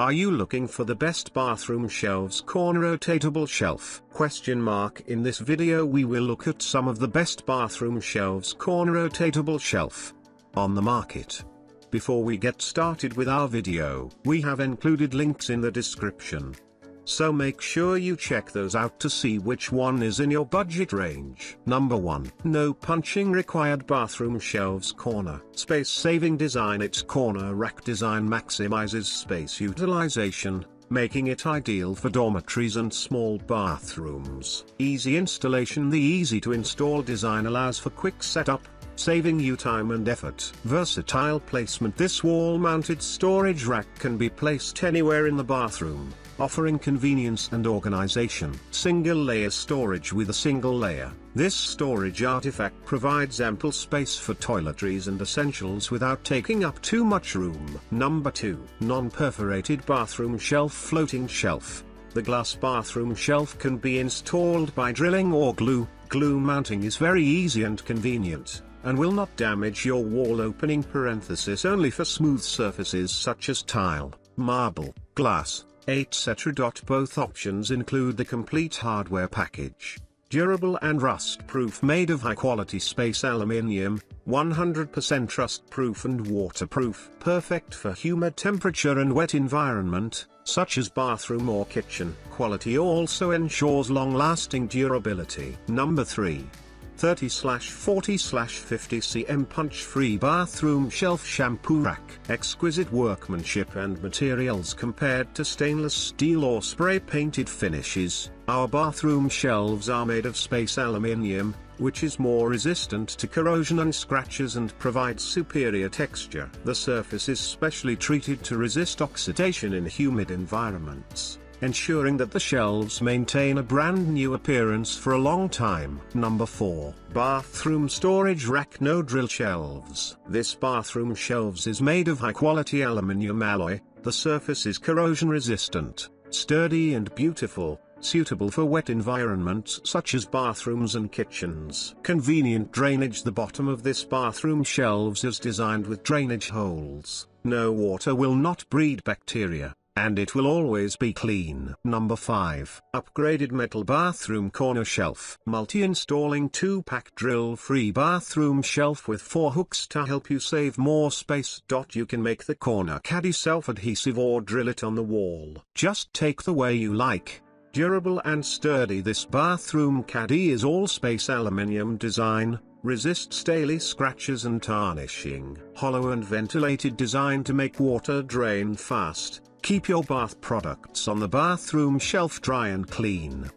Are you looking for the best bathroom shelves corner rotatable shelf? In this video we will look at some of the best bathroom shelves corner rotatable shelf on the market. Before we get started with our video, we have included links in the description. So make sure you check those out to see which one is in your budget range. Number 1. No punching required bathroom shelves corner. Space-saving design. Its corner rack design maximizes space utilization, making it ideal for dormitories and small bathrooms. Easy installation. The easy-to-install design allows for quick setup, saving you time and effort. Versatile placement. This wall-mounted storage rack can be placed anywhere in the bathroom, offering convenience and organization. Single-layer storage. With a single layer, this storage artifact provides ample space for toiletries and essentials without taking up too much room. Number 2. Non-perforated bathroom shelf. Floating shelf. The glass bathroom shelf can be installed by drilling or glue. Glue mounting is very easy and convenient, and will not damage your wall opening. Only for smooth surfaces such as tile, marble, glass, etc. Both options include the complete hardware package. Durable and rust-proof. Made of high-quality space aluminium, 100% rust-proof and waterproof. Perfect for humid temperature and wet environment, such as bathroom or kitchen. Quality also ensures long-lasting durability. Number 3. 30/40/50 cm punch-free bathroom shelf shampoo rack. Exquisite workmanship and materials compared to stainless steel or spray-painted finishes. Our bathroom shelves are made of space aluminium, which is more resistant to corrosion and scratches and provides superior texture. The surface is specially treated to resist oxidation in humid environments, ensuring that the shelves maintain a brand new appearance for a long time. Number 4. Bathroom storage rack. No drill shelves. This bathroom shelves is made of high-quality aluminium alloy. The surface is corrosion resistant, sturdy and beautiful, suitable for wet environments such as bathrooms and kitchens. Convenient drainage. The bottom of this bathroom shelves is designed with drainage holes. No water will not breed bacteria, and it will always be clean. Number 5. Upgraded metal bathroom corner shelf. Multi-installing 2-pack drill-free bathroom shelf with 4 hooks to help you save more space. You can make the corner caddy self-adhesive or drill it on the wall. Just take the way you like. Durable and sturdy. This bathroom caddy is all space aluminium design, resists daily scratches and tarnishing. Hollow and ventilated design to make water drain fast. Keep your bath products on the bathroom shelf dry and clean.